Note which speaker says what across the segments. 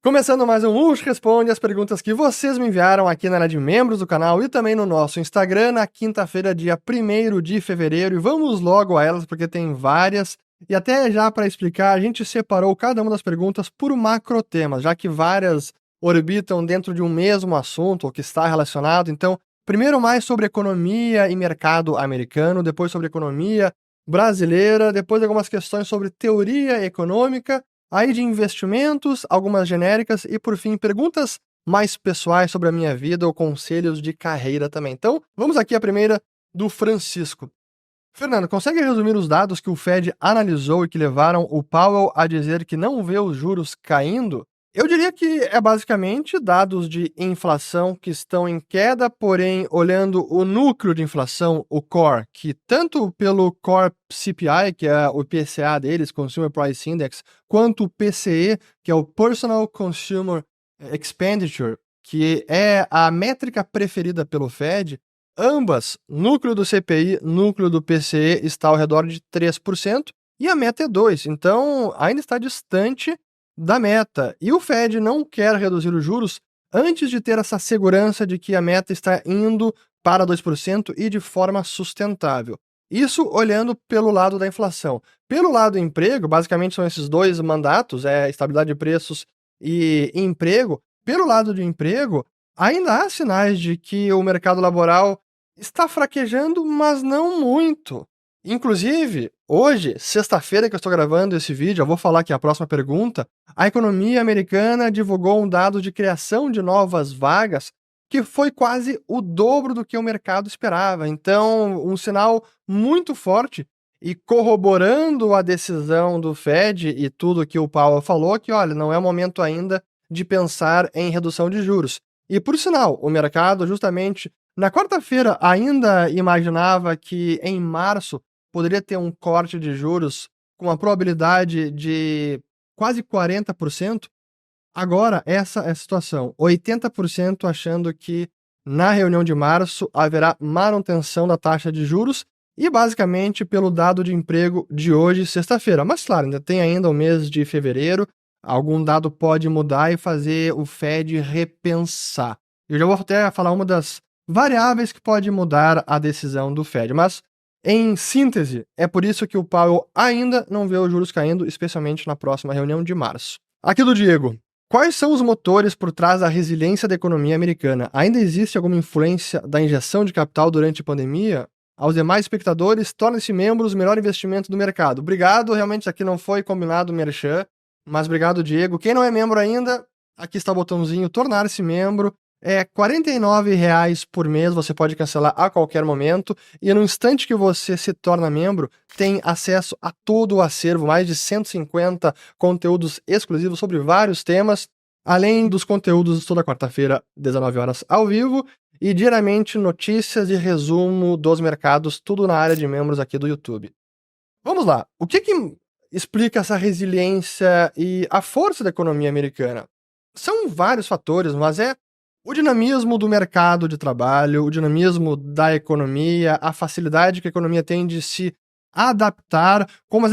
Speaker 1: Começando mais um Luxo Responde as perguntas que vocês me enviaram aqui na área de membros do canal e também no nosso Instagram na quinta-feira, dia 1º de fevereiro. E vamos logo a elas porque tem várias. E até já para explicar, a gente separou cada uma das perguntas por macrotemas, já que várias orbitam dentro de um mesmo assunto ou que está relacionado. Então, primeiro mais sobre economia e mercado americano, depois sobre economia brasileira, depois algumas questões sobre teoria econômica, aí de investimentos, algumas genéricas e, por fim, perguntas mais pessoais sobre a minha vida ou conselhos de carreira também. Então, vamos aqui a primeira do Francisco. Fernando, consegue resumir os dados que o Fed analisou e que levaram o Powell a dizer que não vê os juros caindo? Eu diria que é basicamente dados de inflação que estão em queda, porém, olhando o núcleo de inflação, o core, que tanto pelo core CPI, que é o IPCA deles, Consumer Price Index, quanto o PCE, que é o Personal Consumer Expenditure, que é a métrica preferida pelo Fed, ambas, núcleo do CPI, núcleo do PCE, está ao redor de 3%, e a meta é 2%. Então, ainda está distante da meta. E o Fed não quer reduzir os juros antes de ter essa segurança de que a meta está indo para 2% e de forma sustentável. Isso olhando pelo lado da inflação. Pelo lado do emprego, basicamente são esses dois mandatos, estabilidade de preços e emprego. Pelo lado do emprego, ainda há sinais de que o mercado laboral está fraquejando, mas não muito. Inclusive, hoje, sexta-feira que eu estou gravando esse vídeo, eu vou falar aqui a próxima pergunta, a economia americana divulgou um dado de criação de novas vagas que foi quase o dobro do que o mercado esperava. Então, um sinal muito forte e corroborando a decisão do Fed e tudo que o Powell falou, que, olha, não é o momento ainda de pensar em redução de juros. E, por sinal, o mercado, justamente na quarta-feira, ainda imaginava que em março poderia ter um corte de juros com uma probabilidade de quase 40%. Agora, essa é a situação. 80% achando que na reunião de março haverá manutenção da taxa de juros e basicamente pelo dado de emprego de hoje, sexta-feira. Mas claro, ainda tem ainda o mês de fevereiro, algum dado pode mudar e fazer o Fed repensar. Eu já vou até falar uma das variáveis que pode mudar a decisão do Fed, mas em síntese, é por isso que o Powell ainda não vê os juros caindo, especialmente na próxima reunião de março. Aqui do Diego. Quais são os motores por trás da resiliência da economia americana? Ainda existe alguma influência da injeção de capital durante a pandemia? Aos demais espectadores, tornem-se membros o melhor investimento do mercado. Obrigado, realmente aqui não foi combinado o merchan, mas obrigado, Diego. Quem não é membro ainda, aqui está o botãozinho tornar-se membro. É R$ 49,00 por mês, você pode cancelar a qualquer momento, e no instante que você se torna membro, tem acesso a todo o acervo, mais de 150 conteúdos exclusivos sobre vários temas, além dos conteúdos toda quarta-feira, 19 horas ao vivo, e diariamente notícias e resumo dos mercados, tudo na área de membros aqui do YouTube. Vamos lá, o que explica essa resiliência e a força da economia americana? São vários fatores, mas é o dinamismo do mercado de trabalho, o dinamismo da economia, a facilidade que a economia tem de se adaptar, como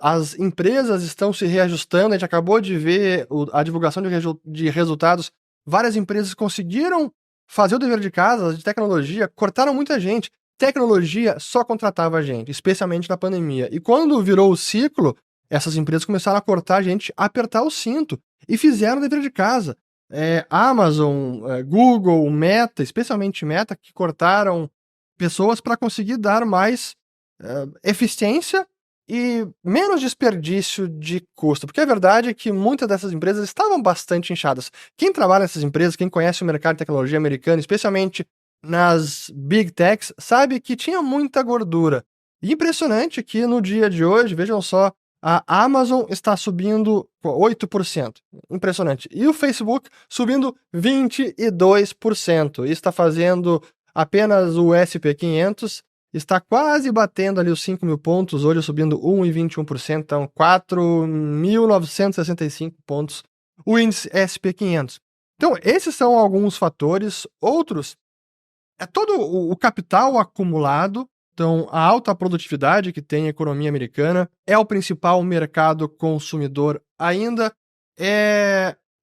Speaker 1: as empresas estão se reajustando. A gente acabou de ver a divulgação de resultados. Várias empresas conseguiram fazer o dever de casa, de tecnologia, cortaram muita gente. Tecnologia só contratava gente, especialmente na pandemia. E quando virou o ciclo, essas empresas começaram a cortar gente, apertar o cinto e fizeram o dever de casa. Amazon, Google, Meta, especialmente Meta, que cortaram pessoas para conseguir dar mais eficiência e menos desperdício de custo. Porque a verdade é que muitas dessas empresas estavam bastante inchadas. Quem trabalha nessas empresas, quem conhece o mercado de tecnologia americano, especialmente nas Big Techs, sabe que tinha muita gordura. E impressionante que no dia de hoje, vejam só, a Amazon está subindo 8%. Impressionante. E o Facebook subindo 22%. Isso está fazendo apenas o SP500. Está quase batendo ali os 5.000 pontos. Hoje subindo 1,21%. Então, 4.965 pontos. O índice SP500. Então, esses são alguns fatores. Outros é todo o capital acumulado. Então, a alta produtividade que tem a economia americana é o principal mercado consumidor ainda.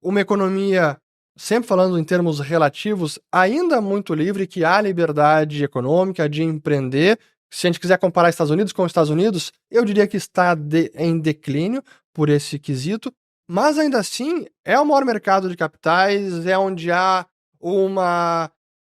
Speaker 1: uma economia, sempre falando em termos relativos, ainda muito livre, que há liberdade econômica de empreender. Se a gente quiser comparar Estados Unidos com os Estados Unidos, eu diria que está em declínio por esse quesito, mas ainda assim é o maior mercado de capitais, é onde há uma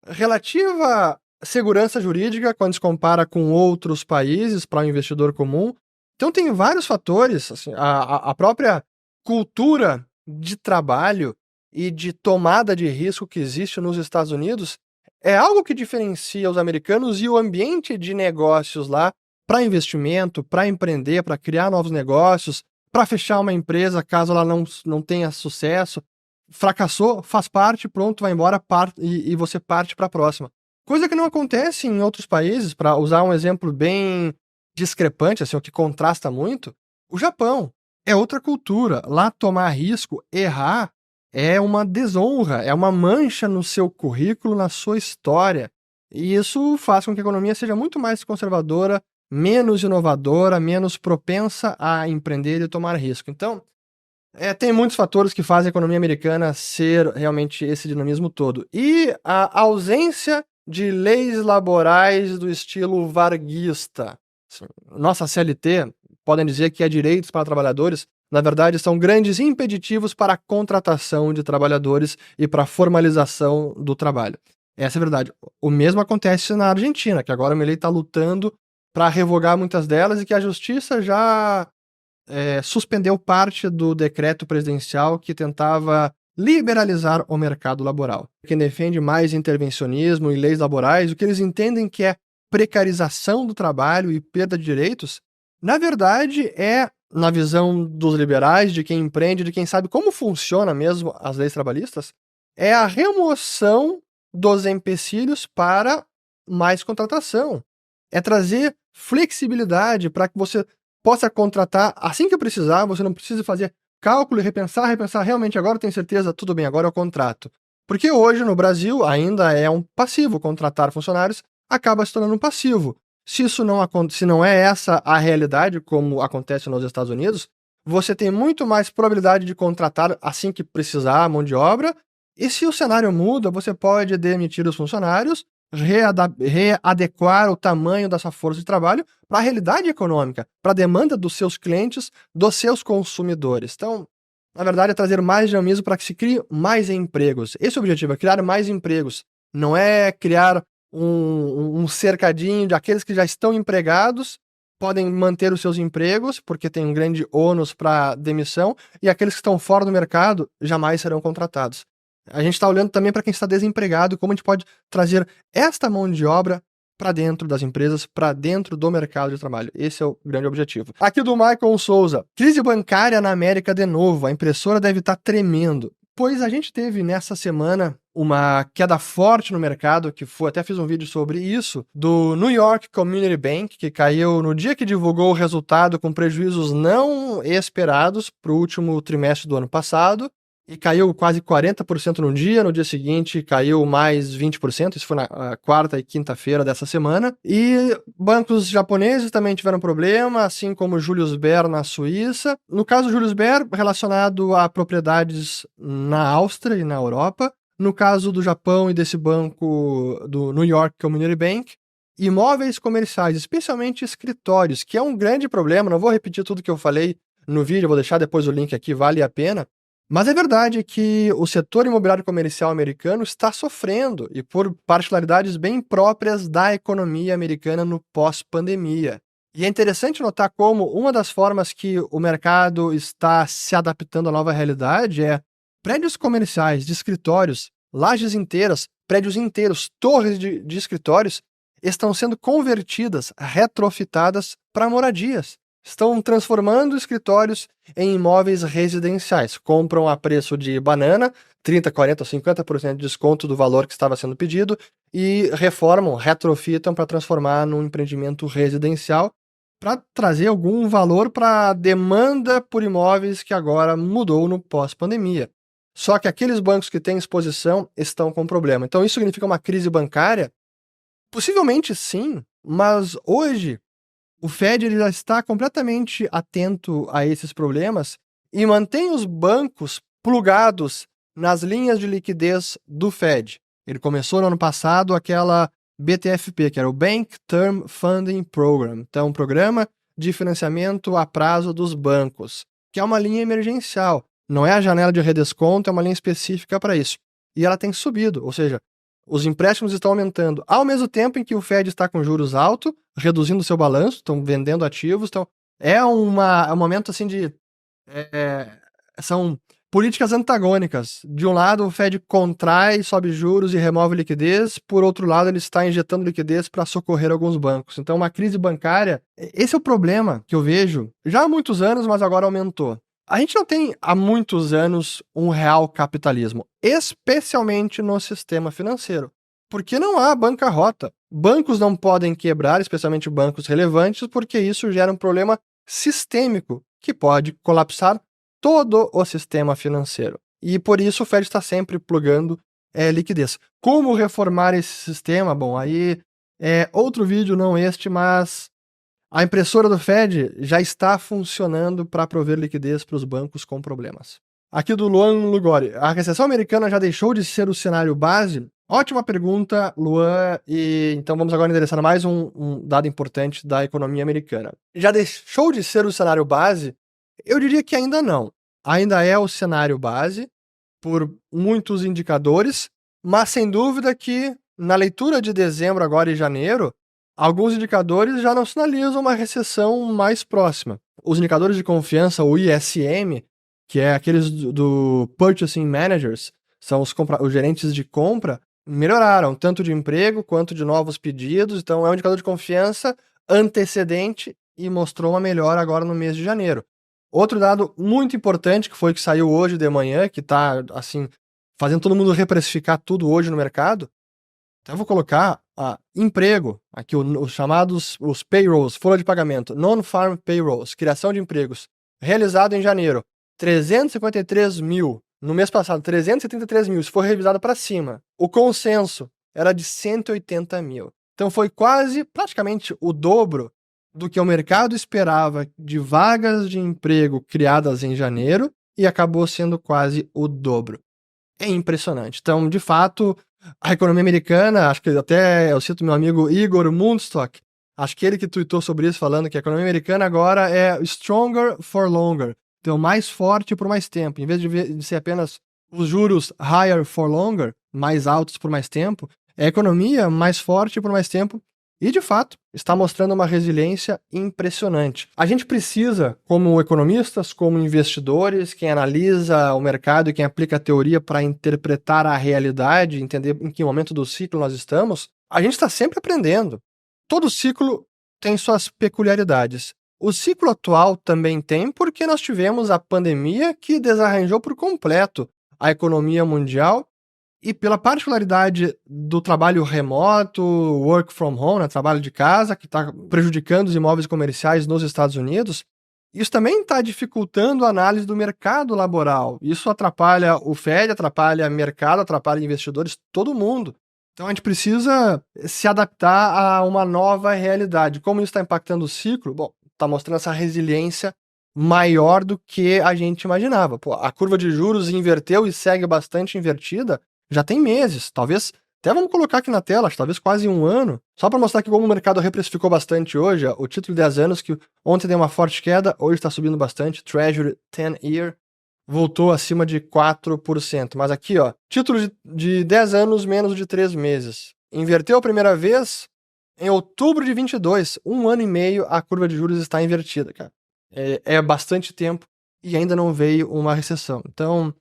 Speaker 1: relativa segurança jurídica quando se compara com outros países para o investidor comum. Então tem vários fatores, assim, a própria cultura de trabalho e de tomada de risco que existe nos Estados Unidos é algo que diferencia os americanos, e o ambiente de negócios lá para investimento, para empreender, para criar novos negócios, para fechar uma empresa caso ela não tenha sucesso. Fracassou, faz parte, pronto, vai embora e você parte para a próxima. Coisa que não acontece em outros países. Para usar um exemplo bem discrepante, assim, o que contrasta muito, o Japão é outra cultura. Lá tomar risco, errar, é uma desonra, é uma mancha no seu currículo, na sua história. E isso faz com que a economia seja muito mais conservadora, menos inovadora, menos propensa a empreender e tomar risco. Então, tem muitos fatores que fazem a economia americana ser realmente esse dinamismo todo. E a ausência de leis laborais do estilo varguista. Assim, nossa CLT, podem dizer que é direitos para trabalhadores, na verdade são grandes impeditivos para a contratação de trabalhadores e para a formalização do trabalho. Essa é a verdade. O mesmo acontece na Argentina, que agora o Milei está lutando para revogar muitas delas e que a justiça já suspendeu parte do decreto presidencial que tentava liberalizar o mercado laboral. Quem defende mais intervencionismo e leis laborais, o que eles entendem que é precarização do trabalho e perda de direitos, na verdade é, na visão dos liberais, de quem empreende, de quem sabe como funciona mesmo as leis trabalhistas, é a remoção dos empecilhos para mais contratação. É trazer flexibilidade para que você possa contratar assim que precisar, você não precisa fazer cálculo e repensar, realmente agora eu tenho certeza, tudo bem, agora eu contrato. Porque hoje no Brasil ainda é um passivo contratar funcionários, acaba se tornando um passivo. Se não é essa a realidade, como acontece nos Estados Unidos, você tem muito mais probabilidade de contratar assim que precisar a mão de obra, e se o cenário muda, você pode demitir os funcionários, readequar o tamanho da sua força de trabalho para a realidade econômica, para a demanda dos seus clientes, dos seus consumidores. Então, na verdade, é trazer mais dinamismo para que se crie mais empregos. Esse é o objetivo, é criar mais empregos. Não é criar um cercadinho de aqueles que já estão empregados, podem manter os seus empregos, porque tem um grande ônus para demissão, e aqueles que estão fora do mercado jamais serão contratados. A gente está olhando também para quem está desempregado, como a gente pode trazer esta mão de obra para dentro das empresas, para dentro do mercado de trabalho. Esse é o grande objetivo. Aqui do Michael Souza. Crise bancária na América de novo. A impressora deve estar tremendo. Pois a gente teve nessa semana uma queda forte no mercado, até fiz um vídeo sobre isso, do New York Community Bank, que caiu no dia que divulgou o resultado com prejuízos não esperados para o último trimestre do ano passado. E caiu quase 40% no dia seguinte caiu mais 20%, isso foi na quarta e quinta-feira dessa semana. E bancos japoneses também tiveram problema, assim como Julius Baer na Suíça. No caso Julius Baer, relacionado a propriedades na Áustria e na Europa. No caso do Japão e desse banco do New York Community Bank, imóveis comerciais, especialmente escritórios, que é um grande problema. Não vou repetir tudo que eu falei no vídeo, vou deixar depois o link aqui, vale a pena. Mas é verdade que o setor imobiliário comercial americano está sofrendo, e por particularidades bem próprias da economia americana no pós-pandemia. E é interessante notar como uma das formas que o mercado está se adaptando à nova realidade é prédios comerciais de escritórios, lajes inteiras, prédios inteiros, torres de escritórios, estão sendo convertidas, retrofitadas para moradias. Estão transformando escritórios em imóveis residenciais. Compram a preço de banana, 30%, 40%, 50% de desconto do valor que estava sendo pedido, e reformam, retrofitam para transformar num empreendimento residencial, para trazer algum valor para a demanda por imóveis que agora mudou no pós-pandemia. Só que aqueles bancos que têm exposição estão com problema. Então isso significa uma crise bancária? Possivelmente sim, mas hoje o Fed já está completamente atento a esses problemas e mantém os bancos plugados nas linhas de liquidez do Fed. Ele começou no ano passado aquela BTFP, que era o Bank Term Funding Program, então um programa de financiamento a prazo dos bancos, que é uma linha emergencial. Não é a janela de redesconto, é uma linha específica para isso. E ela tem subido, ou seja, os empréstimos estão aumentando ao mesmo tempo em que o Fed está com juros altos, reduzindo seu balanço, estão vendendo ativos. Então, é um momento assim de... são políticas antagônicas. De um lado, o Fed contrai, sobe juros e remove liquidez. Por outro lado, ele está injetando liquidez para socorrer alguns bancos. Então, uma crise bancária... Esse é o problema que eu vejo já há muitos anos, mas agora aumentou. A gente não tem há muitos anos um real capitalismo, especialmente no sistema financeiro, porque não há bancarrota. Bancos não podem quebrar, especialmente bancos relevantes, porque isso gera um problema sistêmico que pode colapsar todo o sistema financeiro. E por isso o Fed está sempre plugando liquidez. Como reformar esse sistema? Bom, aí é outro vídeo, não este, mas a impressora do Fed já está funcionando para prover liquidez para os bancos com problemas. Aqui do Luan Lugori. A recessão americana já deixou de ser o cenário base? Ótima pergunta, Luan. E então vamos agora endereçar mais um dado importante da economia americana. Já deixou de ser o cenário base? Eu diria que ainda não. Ainda é o cenário base por muitos indicadores, mas sem dúvida que na leitura de dezembro agora e janeiro, alguns indicadores já não sinalizam uma recessão mais próxima. Os indicadores de confiança, o ISM, que é aqueles do Purchasing Managers, são os gerentes de compra, melhoraram, tanto de emprego quanto de novos pedidos. Então é um indicador de confiança antecedente e mostrou uma melhora agora no mês de janeiro. Outro dado muito importante, que foi que saiu hoje de manhã, que está assim, fazendo todo mundo reprecificar tudo hoje no mercado. Então eu vou colocar emprego, aqui os chamados os payrolls, folha de pagamento, non-farm payrolls, criação de empregos, realizado em janeiro, 353 mil. No mês passado, 373 mil, isso foi revisado para cima. O consenso era de 180 mil. Então foi praticamente o dobro do que o mercado esperava de vagas de emprego criadas em janeiro e acabou sendo quase o dobro. É impressionante. Então, de fato, a economia americana, acho que até eu cito meu amigo Igor Mundstock, acho que ele que tweetou sobre isso, falando que a economia americana agora é stronger for longer, então mais forte por mais tempo. Em vez de ser apenas os juros higher for longer, mais altos por mais tempo, é a economia mais forte por mais tempo e, de fato, está mostrando uma resiliência impressionante. A gente precisa, como economistas, como investidores, quem analisa o mercado e quem aplica a teoria para interpretar a realidade, entender em que momento do ciclo nós estamos, a gente está sempre aprendendo. Todo ciclo tem suas peculiaridades. O ciclo atual também tem, porque nós tivemos a pandemia que desarranjou por completo a economia mundial. E pela particularidade do trabalho remoto, work from home, né, trabalho de casa, que está prejudicando os imóveis comerciais nos Estados Unidos, isso também está dificultando a análise do mercado laboral. Isso atrapalha o Fed, atrapalha o mercado, atrapalha investidores, todo mundo. Então a gente precisa se adaptar a uma nova realidade. Como isso está impactando o ciclo? Bom, está mostrando essa resiliência maior do que a gente imaginava. Pô, a curva de juros inverteu e segue bastante invertida, já tem meses, talvez, até vamos colocar aqui na tela, talvez quase um ano, só para mostrar que como o mercado reprecificou bastante hoje, o título de 10 anos, que ontem deu uma forte queda, hoje está subindo bastante, Treasury 10-year, voltou acima de 4%, mas aqui, título de 10 anos menos de 3 meses, inverteu a primeira vez em outubro de 22, um ano e meio a curva de juros está invertida, cara. É bastante tempo e ainda não veio uma recessão, então...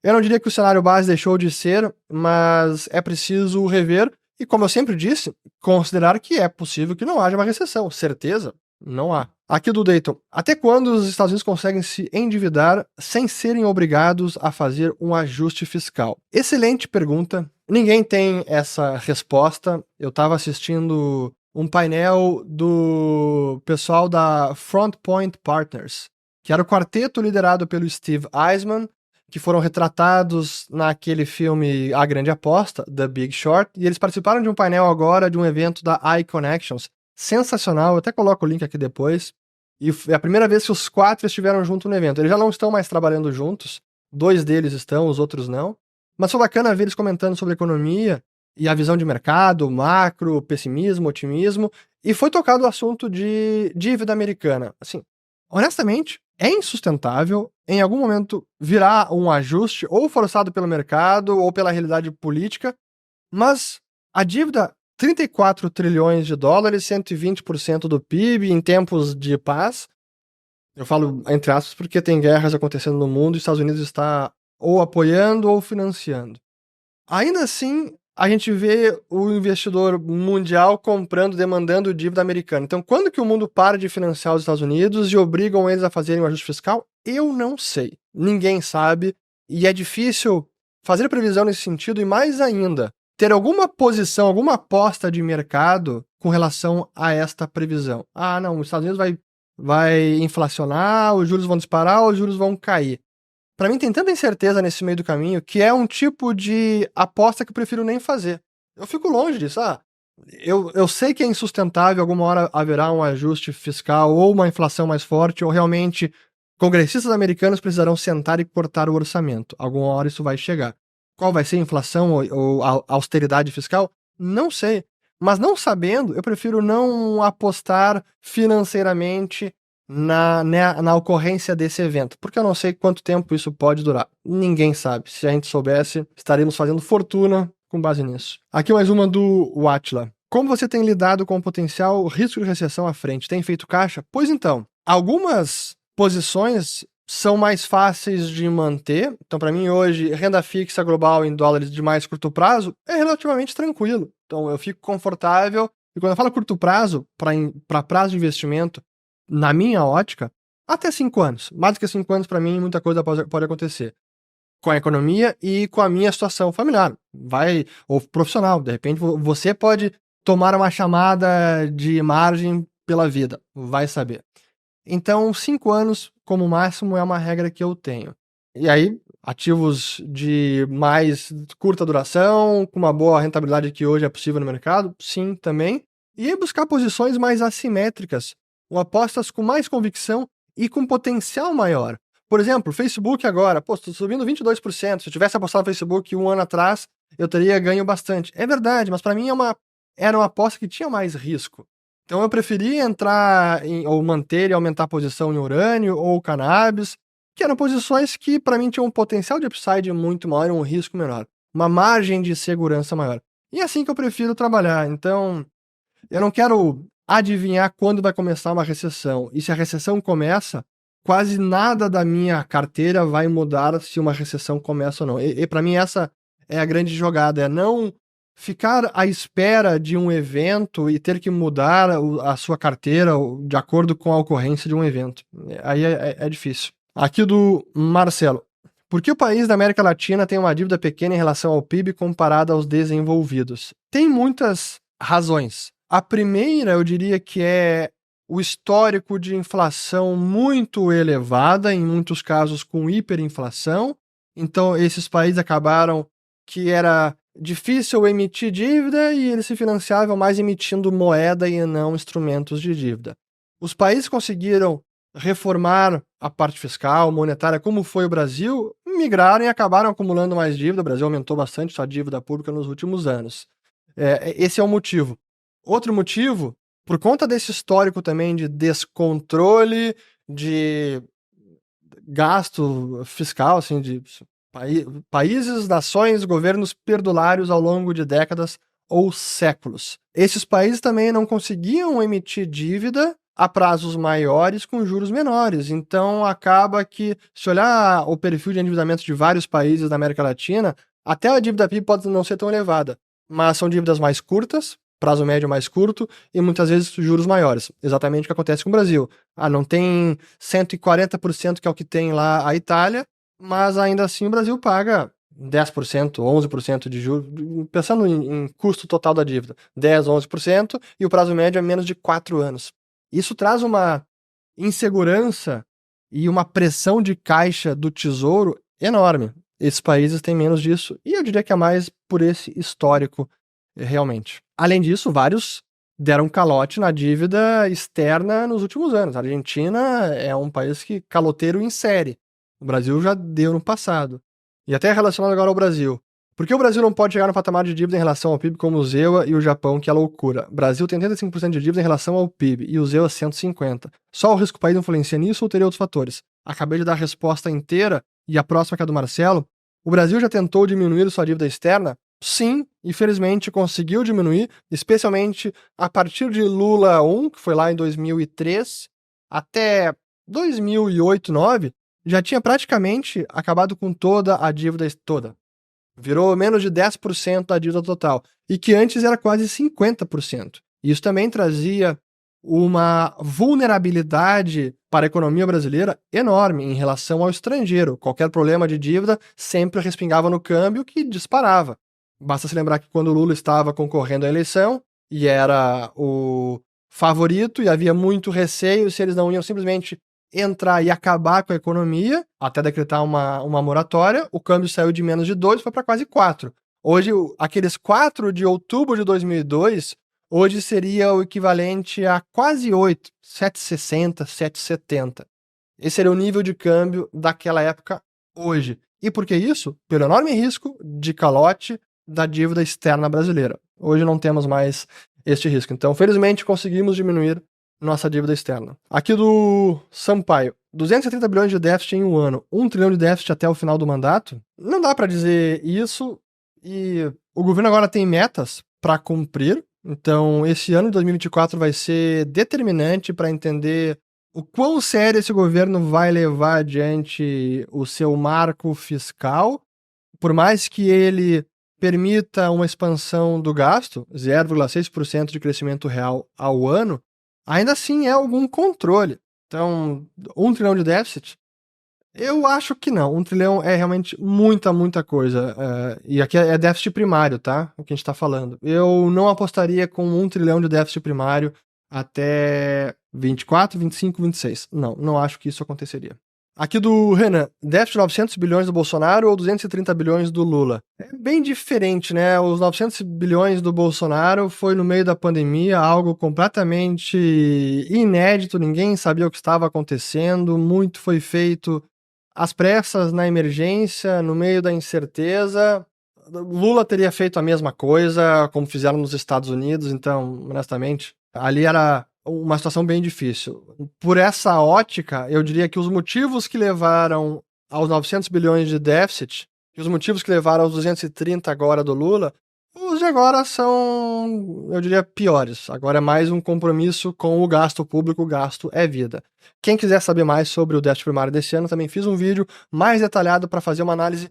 Speaker 1: Eu não diria que o cenário base deixou de ser, mas é preciso rever e, como eu sempre disse, considerar que é possível que não haja uma recessão. Certeza? Não há. Aqui do Dayton. Até quando os Estados Unidos conseguem se endividar sem serem obrigados a fazer um ajuste fiscal? Excelente pergunta. Ninguém tem essa resposta. Eu estava assistindo um painel do pessoal da Front Point Partners, que era o quarteto liderado pelo Steve Eisman, que foram retratados naquele filme A Grande Aposta, The Big Short, e eles participaram de um painel agora de um evento da iConnections, sensacional, eu até coloco o link aqui depois, e é a primeira vez que os quatro estiveram juntos no evento. Eles já não estão mais trabalhando juntos, 2 deles estão, os outros não. Mas foi bacana ver eles comentando sobre economia e a visão de mercado, macro, pessimismo, otimismo, e foi tocado o assunto de dívida americana. Assim, honestamente, é insustentável, em algum momento virá um ajuste, ou forçado pelo mercado, ou pela realidade política, mas a dívida, 34 trilhões de dólares, 120% do PIB em tempos de paz, eu falo entre aspas porque tem guerras acontecendo no mundo e os Estados Unidos está ou apoiando ou financiando. Ainda assim, a gente vê o investidor mundial comprando, demandando dívida americana. Então, quando que o mundo para de financiar os Estados Unidos e obrigam eles a fazerem um ajuste fiscal? Eu não sei. Ninguém sabe. E é difícil fazer previsão nesse sentido e, mais ainda, ter alguma posição, alguma aposta de mercado com relação a esta previsão. Ah, não, os Estados Unidos vai inflacionar, os juros vão disparar, os juros vão cair. Pra mim tem tanta incerteza nesse meio do caminho que é um tipo de aposta que eu prefiro nem fazer. Eu fico longe disso. Eu sei que é insustentável, alguma hora haverá um ajuste fiscal ou uma inflação mais forte, ou realmente congressistas americanos precisarão sentar e cortar o orçamento. Alguma hora isso vai chegar. Qual vai ser a inflação ou a austeridade fiscal? Não sei. Mas não sabendo, eu prefiro não apostar financeiramente na ocorrência desse evento, porque eu não sei quanto tempo isso pode durar. Ninguém sabe. Se a gente soubesse, estaríamos fazendo fortuna com base nisso. Aqui mais uma do Watla. Como você tem lidado com o potencial risco de recessão à frente? Tem feito caixa? Pois então, algumas posições são mais fáceis de manter. Então, para mim, hoje, renda fixa global em dólares de mais curto prazo é relativamente tranquilo. Então, eu fico confortável. E quando eu falo curto prazo, para prazo de investimento, na minha ótica, até 5 anos. Mais do que 5 anos, para mim, muita coisa pode acontecer. Com a economia e com a minha situação familiar. Ou profissional. De repente, você pode tomar uma chamada de margem pela vida. Vai saber. Então, 5 anos, como máximo, é uma regra que eu tenho. E aí, ativos de mais curta duração, com uma boa rentabilidade que hoje é possível no mercado, sim, também. E aí, buscar posições mais assimétricas, ou apostas com mais convicção e com potencial maior. Por exemplo, Facebook agora, estou subindo 22%. Se eu tivesse apostado no Facebook 1 ano atrás, eu teria ganho bastante. É verdade, mas para mim era uma aposta que tinha mais risco. Então eu preferia entrar ou manter e aumentar a posição em urânio ou cannabis, que eram posições que para mim tinham um potencial de upside muito maior e um risco menor, uma margem de segurança maior. E é assim que eu prefiro trabalhar. Então, eu não quero adivinhar quando vai começar uma recessão. E se a recessão começa, quase nada da minha carteira vai mudar se uma recessão começa ou não. E para mim essa é a grande jogada, é não ficar à espera de um evento e ter que mudar a sua carteira de acordo com a ocorrência de um evento. Aí é difícil. Aqui do Marcelo. Por que o país da América Latina tem uma dívida pequena em relação ao PIB comparada aos desenvolvidos? Tem muitas razões. A primeira, eu diria que é o histórico de inflação muito elevada, em muitos casos com hiperinflação. Então, esses países acabaram que era difícil emitir dívida e eles se financiavam mais emitindo moeda e não instrumentos de dívida. Os países conseguiram reformar a parte fiscal, monetária, como foi o Brasil, migraram e acabaram acumulando mais dívida. O Brasil aumentou bastante sua dívida pública nos últimos anos. Esse é o motivo. Outro motivo, por conta desse histórico também de descontrole, de gasto fiscal, assim, de países, nações, governos perdulários ao longo de décadas ou séculos. Esses países também não conseguiam emitir dívida a prazos maiores com juros menores. Então acaba que, se olhar o perfil de endividamento de vários países da América Latina, até a dívida PIB pode não ser tão elevada, mas são dívidas mais curtas, prazo médio mais curto e muitas vezes juros maiores. Exatamente o que acontece com o Brasil. Não tem 140% que é o que tem lá a Itália, mas ainda assim o Brasil paga 10%, 11% de juros, pensando em custo total da dívida, 10%, 11%, e o prazo médio é menos de 4 anos. Isso traz uma insegurança e uma pressão de caixa do Tesouro enorme. Esses países têm menos disso, e eu diria que é mais por esse histórico, realmente. Além disso, vários deram calote na dívida externa nos últimos anos. A Argentina é um país que caloteiro em série. O Brasil já deu no passado. E até relacionado agora ao Brasil. Por que o Brasil não pode chegar no patamar de dívida em relação ao PIB como o ZEUA e o Japão, que é loucura? O Brasil tem 85% de dívida em relação ao PIB e o ZEUA 150%. Só o risco país influencia nisso ou teria outros fatores? Acabei de dar a resposta inteira e a próxima que é a do Marcelo. O Brasil já tentou diminuir sua dívida externa? Sim, infelizmente conseguiu diminuir, especialmente a partir de Lula 1, que foi lá em 2003, até 2008, 2009, já tinha praticamente acabado com toda a dívida toda. Virou menos de 10% da dívida total, e que antes era quase 50%. Isso também trazia uma vulnerabilidade para a economia brasileira enorme em relação ao estrangeiro. Qualquer problema de dívida sempre respingava no câmbio, que disparava. Basta se lembrar que quando o Lula estava concorrendo à eleição e era o favorito e havia muito receio se eles não iam simplesmente entrar e acabar com a economia, até decretar uma moratória, o câmbio saiu de menos de 2 foi para quase 4. Hoje, aqueles 4 de outubro de 2002, hoje seria o equivalente a quase 8, 7,60, 7,70. Esse seria o nível de câmbio daquela época hoje. E por que isso? Pelo enorme risco de calote da dívida externa brasileira. Hoje não temos mais este risco. Então, felizmente, conseguimos diminuir nossa dívida externa. Aqui do Sampaio, 270 bilhões de déficit em um ano, 1 trilhão de déficit até o final do mandato? Não dá para dizer isso, e o governo agora tem metas para cumprir, então esse ano de 2024 vai ser determinante para entender o quão sério esse governo vai levar adiante o seu marco fiscal, por mais que ele permita uma expansão do gasto, 0,6% de crescimento real ao ano, ainda assim é algum controle. Então, 1 trilhão de déficit? Eu acho que não. 1 trilhão é realmente muita coisa. E aqui é déficit primário, tá? O que a gente tá falando. Eu não apostaria com 1 trilhão de déficit primário até 24, 25, 26. Não acho que isso aconteceria. Aqui do Renan, déficit de 900 bilhões do Bolsonaro ou 230 bilhões do Lula? É bem diferente, né? Os 900 bilhões do Bolsonaro foi no meio da pandemia, algo completamente inédito, ninguém sabia o que estava acontecendo, muito foi feito às pressas, na emergência, no meio da incerteza. Lula teria feito a mesma coisa, como fizeram nos Estados Unidos, então, honestamente, ali era uma situação bem difícil. Por essa ótica, eu diria que os motivos que levaram aos 900 bilhões de déficit e os motivos que levaram aos 230 agora do Lula, os de agora são, eu diria, piores. Agora é mais um compromisso com o gasto público, o gasto é vida. Quem quiser saber mais sobre o déficit primário desse ano, também fiz um vídeo mais detalhado para fazer uma análise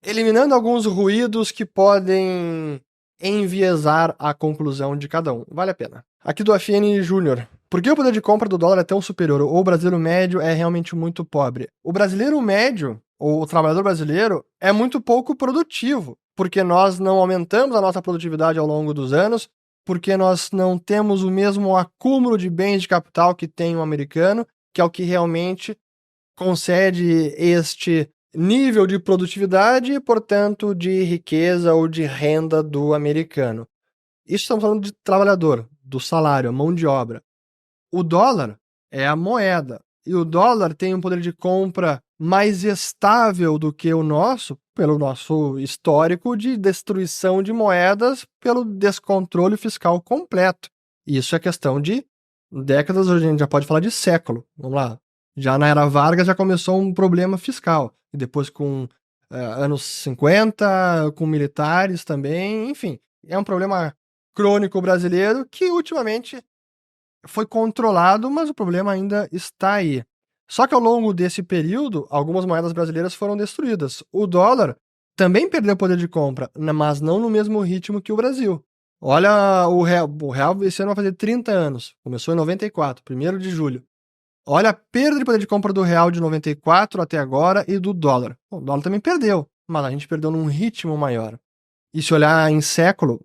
Speaker 1: eliminando alguns ruídos que podem enviesar a conclusão de cada um. Vale a pena. Aqui do FN Júnior. Por que o poder de compra do dólar é tão superior? Ou o brasileiro médio é realmente muito pobre? O brasileiro médio, ou o trabalhador brasileiro, é muito pouco produtivo, porque nós não aumentamos a nossa produtividade ao longo dos anos, porque nós não temos o mesmo acúmulo de bens de capital que tem o americano, que é o que realmente concede este nível de produtividade e, portanto, de riqueza ou de renda do americano. Isso estamos falando de trabalhador, do salário, a mão de obra. O dólar é a moeda, e o dólar tem um poder de compra mais estável do que o nosso, pelo nosso histórico de destruição de moedas pelo descontrole fiscal completo. Isso é questão de décadas, a gente já pode falar de século. Vamos lá. Já na era Vargas já começou um problema fiscal, e depois com anos 50, com militares também, enfim. É um problema crônico brasileiro que ultimamente foi controlado, mas o problema ainda está aí. Só que ao longo desse período, algumas moedas brasileiras foram destruídas. O dólar também perdeu poder de compra, mas não no mesmo ritmo que o Brasil. Olha o real. O real esse ano vai fazer 30 anos. Começou em 94, 1º de julho. Olha a perda de poder de compra do real de 94 até agora e do dólar. O dólar também perdeu, mas a gente perdeu num ritmo maior. E se olhar em século,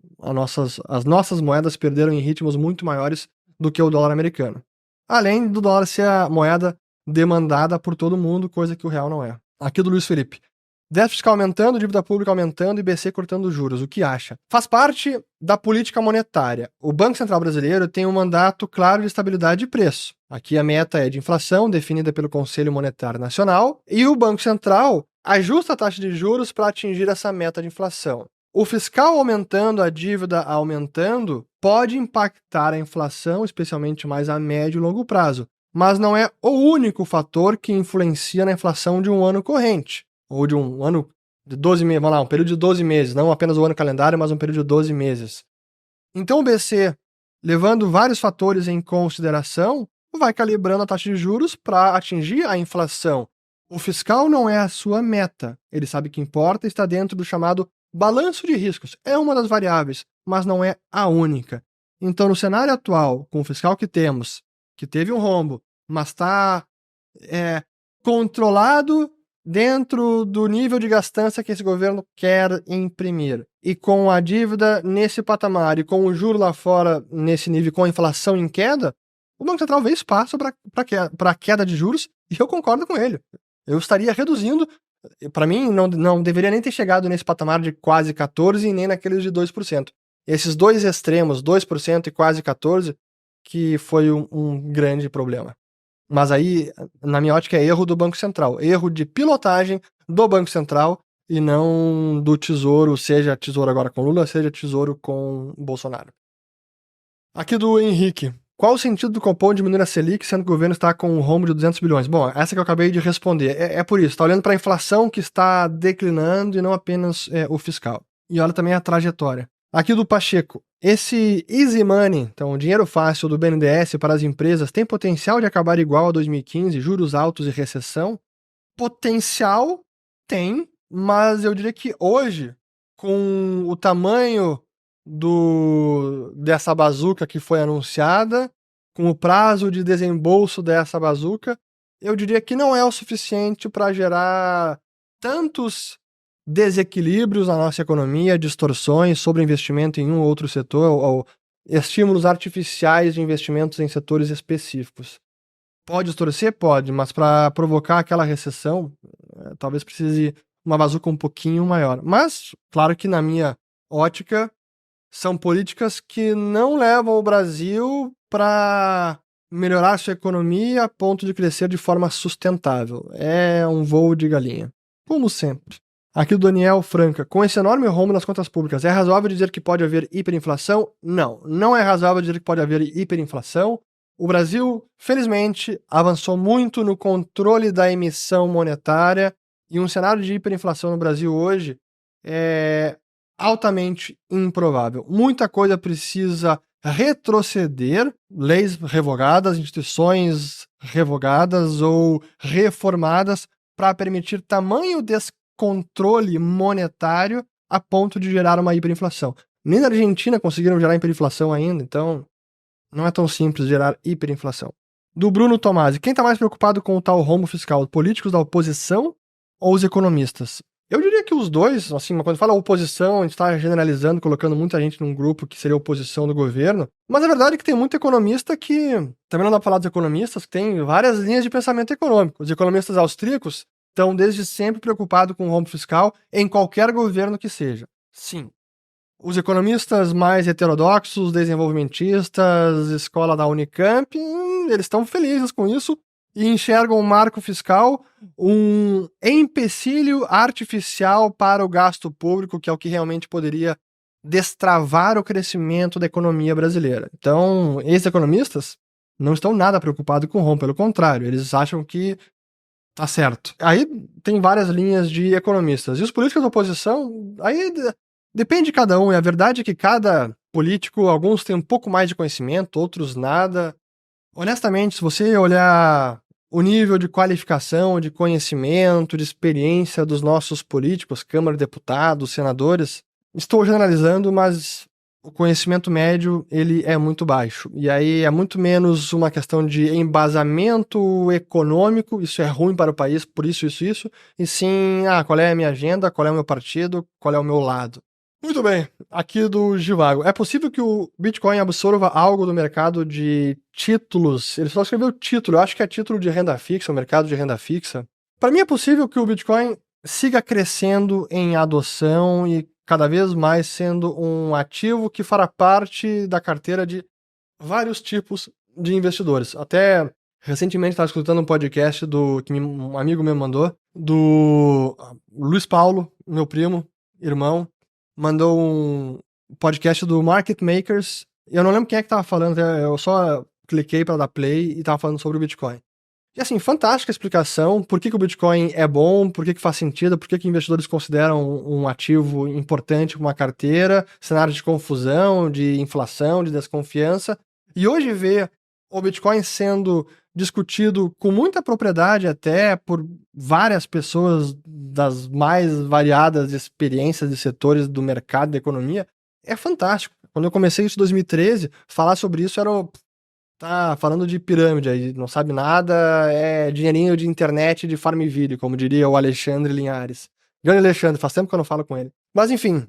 Speaker 1: as nossas moedas perderam em ritmos muito maiores do que o dólar americano. Além do dólar ser a moeda demandada por todo mundo, coisa que o real não é. Aqui do Luiz Felipe. Déficit fiscal aumentando, dívida pública aumentando e BC cortando juros. O que acha? Faz parte da política monetária. O Banco Central Brasileiro tem um mandato claro de estabilidade de preço. Aqui a meta é de inflação, definida pelo Conselho Monetário Nacional, e o Banco Central ajusta a taxa de juros para atingir essa meta de inflação. O fiscal aumentando, a dívida aumentando, pode impactar a inflação, especialmente mais a médio e longo prazo, mas não é o único fator que influencia na inflação de um ano corrente, ou de um ano de 12 meses, vamos lá, um período de 12 meses, não apenas o ano calendário, mas um período de 12 meses. Então o BC, levando vários fatores em consideração, vai calibrando a taxa de juros para atingir a inflação. O fiscal não é a sua meta, ele sabe que importa e está dentro do chamado balanço de riscos. É uma das variáveis, mas não é a única. Então, no cenário atual, com o fiscal que temos, que teve um rombo, mas está controlado dentro do nível de gastança que esse governo quer imprimir, e com a dívida nesse patamar, e com o juro lá fora nesse nível, com a inflação em queda, o Banco Central vê espaço para a queda de juros, e eu concordo com ele. Eu estaria reduzindo, para mim, não deveria nem ter chegado nesse patamar de quase 14% e nem naqueles de 2%. Esses dois extremos, 2% e quase 14%, que foi um grande problema. Mas aí, na minha ótica, é erro do Banco Central. Erro de pilotagem do Banco Central e não do Tesouro, seja Tesouro agora com Lula, seja Tesouro com Bolsonaro. Aqui do Henrique. Qual o sentido do Copom diminuir a Selic, sendo que o governo está com um rombo de 200 bilhões? Bom, essa que eu acabei de responder. É por isso, está olhando para a inflação que está declinando e não apenas o fiscal. E olha também a trajetória. Aqui do Pacheco. Esse easy money, então o dinheiro fácil do BNDES para as empresas, tem potencial de acabar igual a 2015, juros altos e recessão? Potencial tem, mas eu diria que hoje, com o tamanho dessa bazuca que foi anunciada, com o prazo de desembolso dessa bazuca, eu diria que não é o suficiente para gerar tantos desequilíbrios na nossa economia, distorções sobre investimento em um ou outro setor, ou estímulos artificiais de investimentos em setores específicos. Pode distorcer? Pode, mas para provocar aquela recessão, talvez precise uma bazuca um pouquinho maior. Mas, claro que na minha ótica, são políticas que não levam o Brasil para melhorar sua economia a ponto de crescer de forma sustentável. É um voo de galinha, como sempre. Aqui do Daniel Franca. Com esse enorme rombo nas contas públicas, é razoável dizer que pode haver hiperinflação? Não, não é razoável dizer que pode haver hiperinflação. O Brasil, felizmente, avançou muito no controle da emissão monetária e um cenário de hiperinflação no Brasil hoje é altamente improvável. Muita coisa precisa retroceder, leis revogadas, instituições revogadas ou reformadas para permitir tamanho descontrole monetário a ponto de gerar uma hiperinflação. Nem na Argentina conseguiram gerar hiperinflação ainda, então não é tão simples gerar hiperinflação. Do Bruno Tomasi. Quem está mais preocupado com o tal rombo fiscal? Políticos da oposição ou os economistas? Eu diria que os dois, assim, quando fala oposição, a gente está generalizando, colocando muita gente num grupo que seria oposição do governo, mas a verdade é que tem muito economista que, também não dá para falar dos economistas, que tem várias linhas de pensamento econômico. Os economistas austríacos estão desde sempre preocupados com o rombo fiscal em qualquer governo que seja. Sim. Os economistas mais heterodoxos, desenvolvimentistas, escola da Unicamp, eles estão felizes com isso e enxergam o marco fiscal um empecilho artificial para o gasto público, que é o que realmente poderia destravar o crescimento da economia brasileira. Então, esses economistas não estão nada preocupados com o rombo, pelo contrário, eles acham que tá certo. Aí tem várias linhas de economistas. E os políticos da oposição, aí depende de cada um. E a verdade é que cada político, alguns têm um pouco mais de conhecimento, outros nada. Honestamente, se você olhar o nível de qualificação, de conhecimento, de experiência dos nossos políticos, Câmara de Deputados, senadores, estou generalizando, mas o conhecimento médio, ele é muito baixo. E aí é muito menos uma questão de embasamento econômico, isso é ruim para o país, por isso, e sim, qual é a minha agenda, qual é o meu partido, qual é o meu lado. Muito bem, aqui do Givago. É possível que o Bitcoin absorva algo do mercado de títulos? Ele só escreveu título, eu acho que é título de renda fixa, o mercado de renda fixa. Para mim é possível que o Bitcoin siga crescendo em adoção e cada vez mais sendo um ativo que fará parte da carteira de vários tipos de investidores. Até recentemente estava escutando um podcast que um amigo me mandou, do Luiz Paulo, meu primo, irmão, mandou um podcast do Market Makers. Eu não lembro quem é que estava falando, eu só cliquei para dar play e estava falando sobre o Bitcoin. E assim, fantástica explicação, por que o Bitcoin é bom, por que faz sentido, por que investidores consideram um ativo importante para uma carteira, cenário de confusão, de inflação, de desconfiança. E hoje ver o Bitcoin sendo discutido com muita propriedade até por várias pessoas das mais variadas experiências de setores do mercado, da economia, é fantástico. Quando eu comecei isso em 2013, falar sobre isso era tá falando de pirâmide aí, não sabe nada, é dinheirinho de internet de Farmville, como diria o Alexandre Linhares. Grande Alexandre, faz tempo que eu não falo com ele. Mas enfim,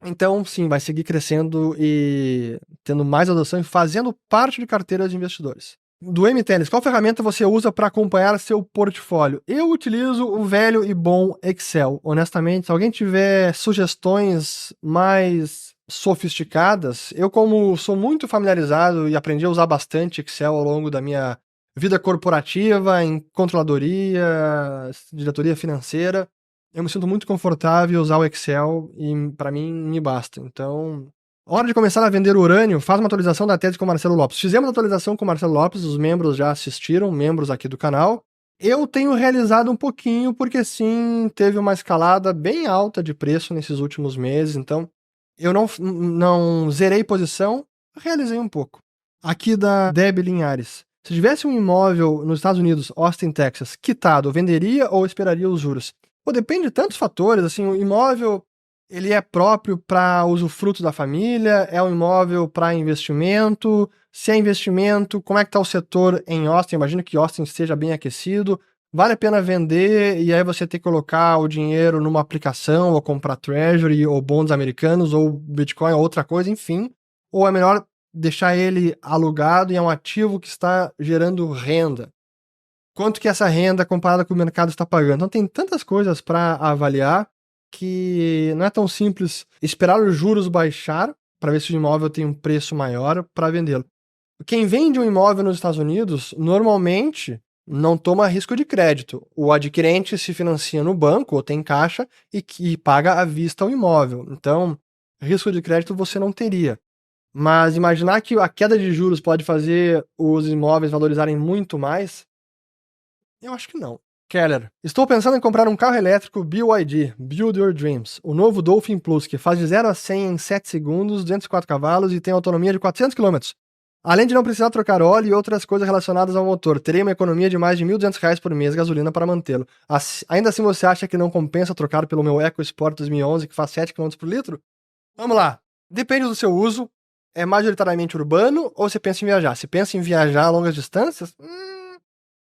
Speaker 1: então sim, vai seguir crescendo e tendo mais adoção e fazendo parte de carteiras de investidores. Do MTLs, qual ferramenta você usa para acompanhar seu portfólio? Eu utilizo o velho e bom Excel. Honestamente, se alguém tiver sugestões mais sofisticadas, eu como sou muito familiarizado e aprendi a usar bastante Excel ao longo da minha vida corporativa, em controladoria, diretoria financeira, eu me sinto muito confortável em usar o Excel e para mim me basta. Então, hora de começar a vender urânio, faz uma atualização da tese com o Marcelo Lopes. Fizemos a atualização com o Marcelo Lopes, os membros já assistiram, membros aqui do canal. Eu tenho realizado um pouquinho, porque sim, teve uma escalada bem alta de preço nesses últimos meses, então eu não zerei posição, realizei um pouco. Aqui da Deb Linhares. Se tivesse um imóvel nos Estados Unidos, Austin, Texas, quitado, venderia ou esperaria os juros? Pô, depende de tantos fatores, assim, o imóvel, ele é próprio para usufruto da família, é um imóvel para investimento, se é investimento, como é que está o setor em Austin? Imagino que Austin esteja bem aquecido, vale a pena vender e aí você ter que colocar o dinheiro numa aplicação ou comprar treasury ou bonds americanos ou Bitcoin ou outra coisa, enfim, ou é melhor deixar ele alugado e é um ativo que está gerando renda. Quanto que essa renda comparada com o mercado está pagando? Então tem tantas coisas para avaliar que não é tão simples esperar os juros baixar para ver se o imóvel tem um preço maior para vendê-lo. Quem vende um imóvel nos Estados Unidos normalmente não toma risco de crédito. O adquirente se financia no banco ou tem caixa e paga à vista o imóvel. Então, risco de crédito você não teria. Mas imaginar que a queda de juros pode fazer os imóveis valorizarem muito mais, eu acho que não. Keller, estou pensando em comprar um carro elétrico BYD, Build Your Dreams, o novo Dolphin Plus, que faz de 0 a 100 em 7 segundos, 204 cavalos e tem autonomia de 400 km. Além de não precisar trocar óleo e outras coisas relacionadas ao motor, terei uma economia de mais de R$ 1.200 por mês de gasolina para mantê-lo. Ainda assim você acha que não compensa trocar pelo meu EcoSport 2011 que faz 7 km por litro? Vamos lá. Depende do seu uso. É majoritariamente urbano ou você pensa em viajar? Se pensa em viajar a longas distâncias,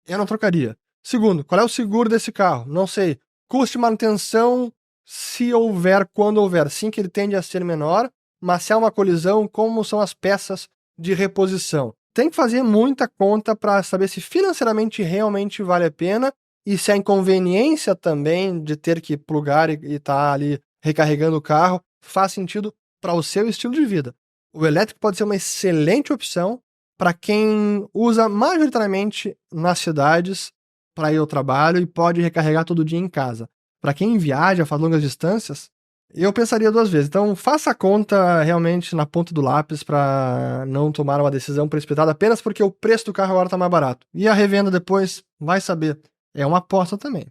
Speaker 1: eu não trocaria. Segundo, qual é o seguro desse carro? Não sei. Custo de manutenção, se houver, quando houver. Sim que ele tende a ser menor, mas se há uma colisão, como são as peças de reposição? Tem que fazer muita conta para saber se financeiramente realmente vale a pena e se a inconveniência também de ter que plugar e estar ali recarregando o carro faz sentido para o seu estilo de vida. O elétrico pode ser uma excelente opção para quem usa majoritariamente nas cidades para ir ao trabalho e pode recarregar todo dia em casa. Para quem viaja, faz longas distâncias, eu pensaria 2 vezes. Então, faça a conta realmente na ponta do lápis para não tomar uma decisão precipitada apenas porque o preço do carro agora está mais barato. E a revenda depois, vai saber. É uma aposta também.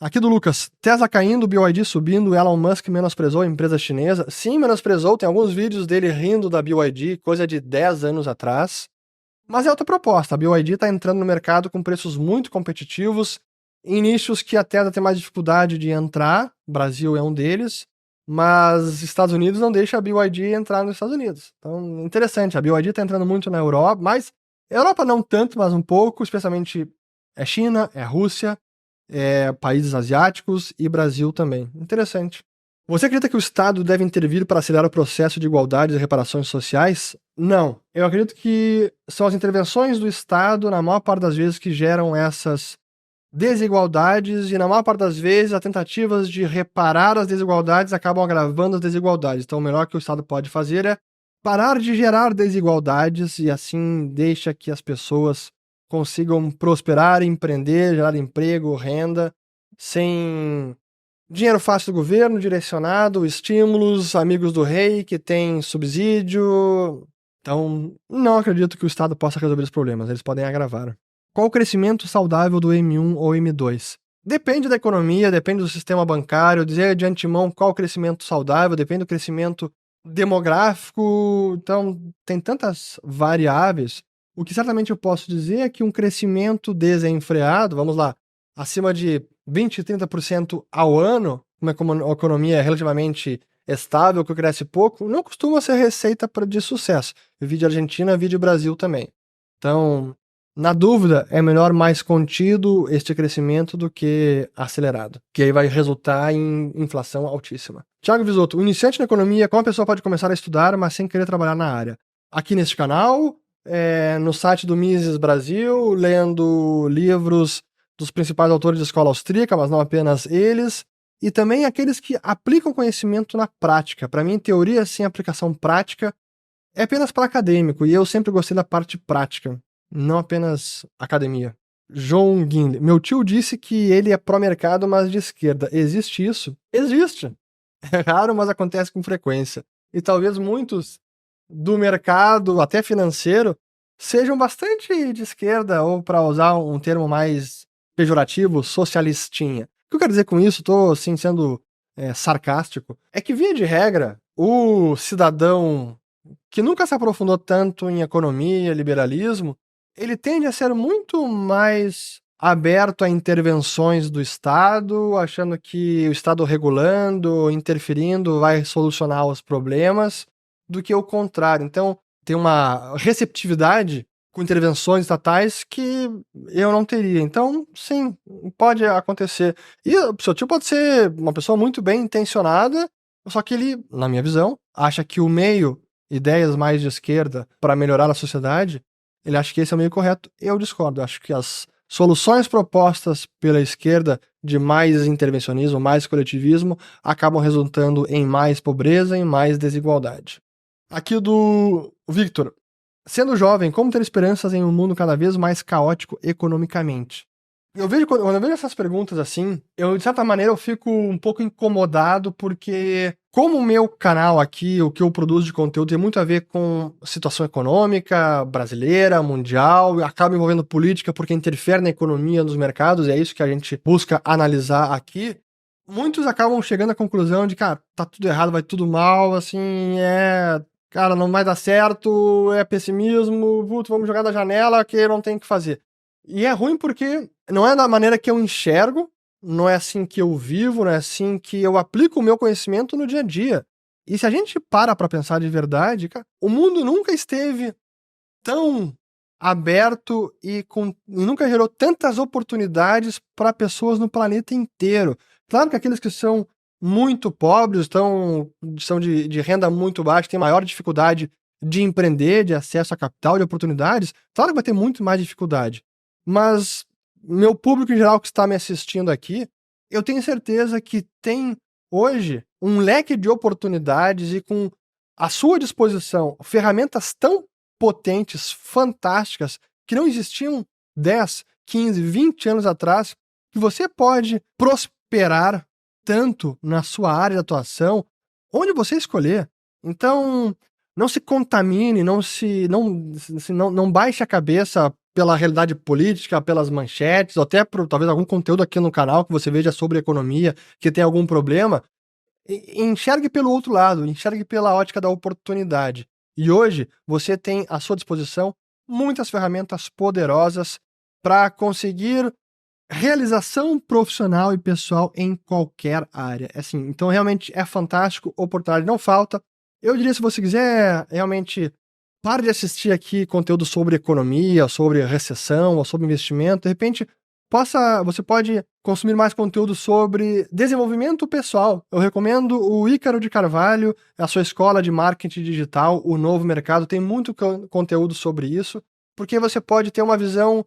Speaker 1: Aqui do Lucas, Tesla caindo, BYD subindo, Elon Musk menosprezou a empresa chinesa. Sim, menosprezou, tem alguns vídeos dele rindo da BYD, coisa de 10 anos atrás. Mas é outra proposta, a BYD está entrando no mercado com preços muito competitivos, em nichos que a Tesla tem mais dificuldade de entrar, o Brasil é um deles, mas Estados Unidos não deixa a BYD entrar nos Estados Unidos. Então, interessante, a BYD está entrando muito na Europa, mas Europa não tanto, mas um pouco, especialmente é China, é Rússia, países asiáticos e Brasil também. Interessante. Você acredita que o Estado deve intervir para acelerar o processo de igualdade e reparações sociais? Não. Eu acredito que são as intervenções do Estado, na maior parte das vezes, que geram essas desigualdades e, na maior parte das vezes, as tentativas de reparar as desigualdades acabam agravando as desigualdades. Então, o melhor que o Estado pode fazer é parar de gerar desigualdades e, assim, deixa que as pessoas consigam prosperar, empreender, gerar emprego, renda, sem dinheiro fácil do governo, direcionado, estímulos, amigos do rei que tem subsídio. Então, não acredito que o Estado possa resolver os problemas, eles podem agravar. Qual o crescimento saudável do M1 ou M2? Depende da economia, depende do sistema bancário, dizer de antemão qual o crescimento saudável, depende do crescimento demográfico, então tem tantas variáveis. O que certamente eu posso dizer é que um crescimento desenfreado, vamos lá, acima de 20, 30% ao ano, uma economia relativamente estável, que cresce pouco, não costuma ser receita de sucesso. Vídeo Argentina, vídeo Brasil também. Então, na dúvida, é melhor mais contido este crescimento do que acelerado, que aí vai resultar em inflação altíssima. Thiago Visotto, o iniciante na economia, como a pessoa pode começar a estudar, mas sem querer trabalhar na área? Aqui neste canal, no site do Mises Brasil, lendo livros dos principais autores de escola austríaca, mas não apenas eles, e também aqueles que aplicam conhecimento na prática. Para mim, teoria sem aplicação prática é apenas para acadêmico, e eu sempre gostei da parte prática, não apenas academia. João Guinle, meu tio disse que ele é pró-mercado, mas de esquerda. Existe isso? Existe. É raro, mas acontece com frequência. E talvez muitos do mercado, até financeiro, sejam bastante de esquerda, ou para usar um termo mais pejorativo, socialistinha. O que eu quero dizer com isso, estou assim, sendo sarcástico, é que, via de regra, o cidadão que nunca se aprofundou tanto em economia, liberalismo, ele tende a ser muito mais aberto a intervenções do Estado, achando que o Estado regulando, interferindo, vai solucionar os problemas, do que o contrário. Então, tem uma receptividade com intervenções estatais que eu não teria. Então, sim, pode acontecer. E o seu tio pode ser uma pessoa muito bem intencionada, só que ele, na minha visão, acha que o meio, ideias mais de esquerda para melhorar a sociedade, ele acha que esse é o meio correto. Eu discordo. Acho que as soluções propostas pela esquerda de mais intervencionismo, mais coletivismo, acabam resultando em mais pobreza e mais desigualdade. Aqui do Victor. Sendo jovem, como ter esperanças em um mundo cada vez mais caótico economicamente? Quando eu vejo essas perguntas assim, de certa maneira, eu fico um pouco incomodado, porque como o meu canal aqui, o que eu produzo de conteúdo, tem muito a ver com situação econômica brasileira, mundial, acaba envolvendo política porque interfere na economia, nos mercados, e é isso que a gente busca analisar aqui. Muitos acabam chegando à conclusão de, cara, tá tudo errado, vai tudo mal, assim, cara, não vai dar certo, é pessimismo, vamos jogar da janela que não tem o que fazer. E é ruim porque não é da maneira que eu enxergo, não é assim que eu vivo, não é assim que eu aplico o meu conhecimento no dia a dia. E se a gente para pensar de verdade, cara, o mundo nunca esteve tão aberto e nunca gerou tantas oportunidades para pessoas no planeta inteiro. Claro que aqueles que são muito pobres, são de renda muito baixa, têm maior dificuldade de empreender, de acesso a capital, de oportunidades, claro que vai ter muito mais dificuldade. Mas meu público em geral que está me assistindo aqui, eu tenho certeza que tem hoje um leque de oportunidades e com à sua disposição ferramentas tão potentes, fantásticas, que não existiam 10, 15, 20 anos atrás, que você pode prosperar tanto na sua área de atuação, onde você escolher. Então, não se contamine, não baixe a cabeça pela realidade política, pelas manchetes, ou até por talvez algum conteúdo aqui no canal que você veja sobre economia, que tem algum problema. Enxergue pelo outro lado, enxergue pela ótica da oportunidade. E hoje você tem à sua disposição muitas ferramentas poderosas para conseguir realização profissional e pessoal em qualquer área. Assim, então realmente é fantástico, oportunidade não falta. Eu diria, se você quiser realmente pare de assistir aqui conteúdo sobre economia, sobre recessão ou sobre investimento, de repente você pode consumir mais conteúdo sobre desenvolvimento pessoal. Eu recomendo o Ícaro de Carvalho, a sua escola de marketing digital, o Novo Mercado, tem muito conteúdo sobre isso, porque você pode ter uma visão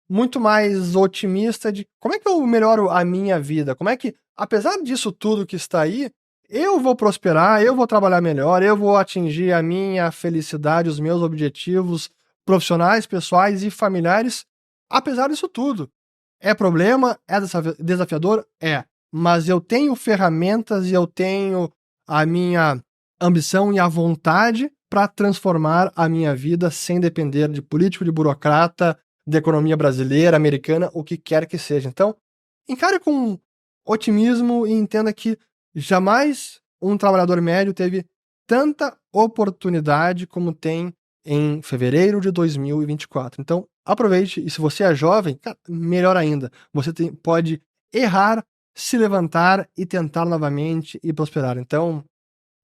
Speaker 1: muito mais otimista de como é que eu melhoro a minha vida, como é que, apesar disso tudo que está aí, eu vou prosperar, eu vou trabalhar melhor, eu vou atingir a minha felicidade, os meus objetivos profissionais, pessoais e familiares, apesar disso tudo. É problema? É desafiador? É. Mas eu tenho ferramentas e eu tenho a minha ambição e a vontade para transformar a minha vida sem depender de político, de burocrata, da economia brasileira, americana, o que quer que seja. Então, encare com otimismo e entenda que jamais um trabalhador médio teve tanta oportunidade como tem em fevereiro de 2024. Então, aproveite, e se você é jovem, cara, melhor ainda. Você pode errar, se levantar e tentar novamente e prosperar. Então,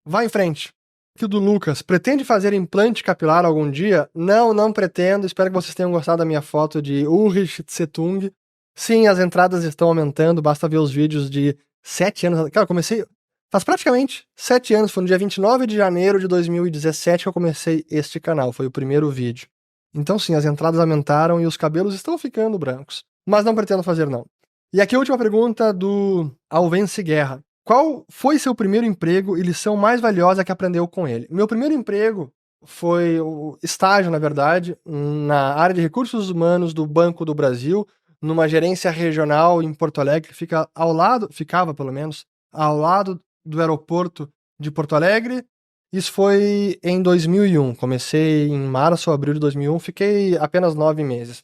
Speaker 1: vá em frente. Aqui do Lucas, pretende fazer implante capilar algum dia? Não, não pretendo. Espero que vocês tenham gostado da minha foto de Ulrich Tsetung. Sim, as entradas estão aumentando, basta ver os vídeos de 7 anos. Cara, eu comecei faz praticamente 7 anos, foi no dia 29 de janeiro de 2017 que eu comecei este canal, foi o primeiro vídeo. Então sim, as entradas aumentaram e os cabelos estão ficando brancos. Mas não pretendo fazer não. E aqui a última pergunta do Alvence Guerra. Qual foi seu primeiro emprego e lição mais valiosa que aprendeu com ele? Meu primeiro emprego foi o estágio, na verdade, na área de recursos humanos do Banco do Brasil, numa gerência regional em Porto Alegre, que fica ao lado, ficava pelo menos, ao lado do aeroporto de Porto Alegre. Isso foi em 2001. Comecei em março ou abril de 2001, fiquei apenas 9 meses.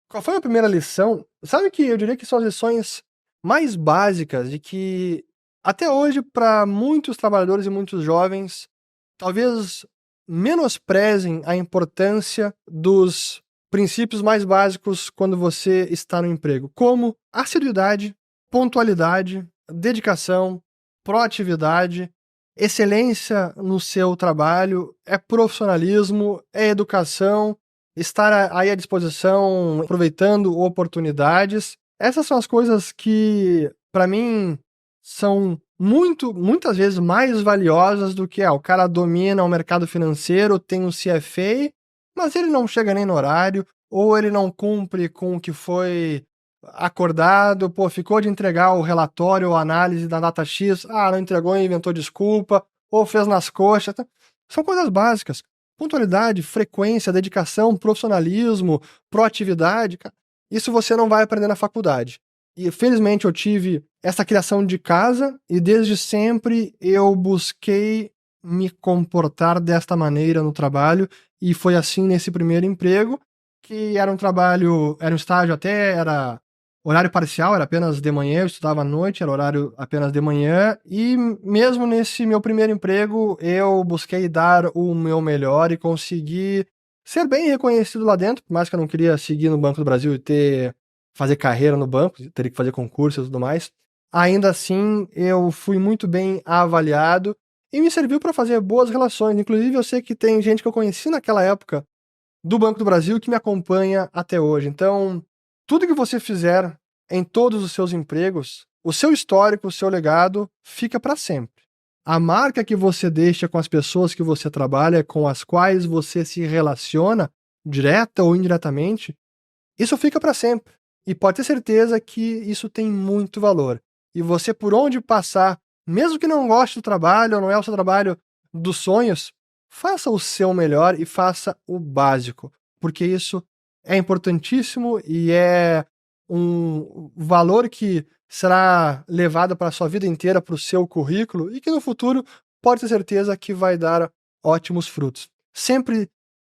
Speaker 1: Qual foi a primeira lição? Sabe que eu diria que são as lições mais básicas de que até hoje, para muitos trabalhadores e muitos jovens, talvez menosprezem a importância dos princípios mais básicos quando você está no emprego, como assiduidade, pontualidade, dedicação, proatividade, excelência no seu trabalho, é profissionalismo, é educação, estar aí à disposição, aproveitando oportunidades. Essas são as coisas que, para mim, são muitas vezes mais valiosas do que o cara domina o mercado financeiro, tem um CFA, mas ele não chega nem no horário, ou ele não cumpre com o que foi acordado, ficou de entregar o relatório ou análise da data X, não entregou e inventou desculpa, ou fez nas coxas. São coisas básicas. Pontualidade, frequência, dedicação, profissionalismo, proatividade, isso você não vai aprender na faculdade. E felizmente eu tive essa criação de casa e desde sempre eu busquei me comportar desta maneira no trabalho e foi assim nesse primeiro emprego, que era um estágio era horário parcial, era apenas de manhã, eu estudava à noite, era horário apenas de manhã e mesmo nesse meu primeiro emprego eu busquei dar o meu melhor e consegui ser bem reconhecido lá dentro, por mais que eu não queria seguir no Banco do Brasil e fazer carreira no banco, teria que fazer concurso e tudo mais. Ainda assim, eu fui muito bem avaliado e me serviu para fazer boas relações. Inclusive, eu sei que tem gente que eu conheci naquela época do Banco do Brasil que me acompanha até hoje. Então, tudo que você fizer em todos os seus empregos, o seu histórico, o seu legado, fica para sempre. A marca que você deixa com as pessoas que você trabalha, com as quais você se relaciona, direta ou indiretamente, isso fica para sempre. E pode ter certeza que isso tem muito valor. E você, por onde passar, mesmo que não goste do trabalho, ou não é o seu trabalho dos sonhos, faça o seu melhor e faça o básico. Porque isso é importantíssimo e é um valor que será levado para a sua vida inteira, para o seu currículo, e que no futuro pode ter certeza que vai dar ótimos frutos. Sempre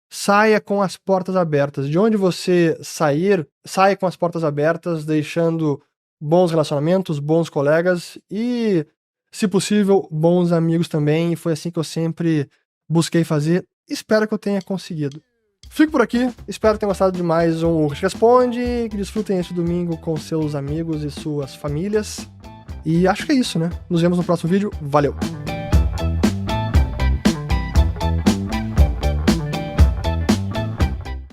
Speaker 1: saia com as portas abertas. De onde você sair, saia com as portas abertas, deixando bons relacionamentos, bons colegas e, se possível, bons amigos também. E foi assim que eu sempre busquei fazer. Espero que eu tenha conseguido. Fico por aqui, espero que tenham gostado de mais um Ulrich Responde, que desfrutem este domingo com seus amigos e suas famílias. E acho que é isso, né? Nos vemos no próximo vídeo. Valeu!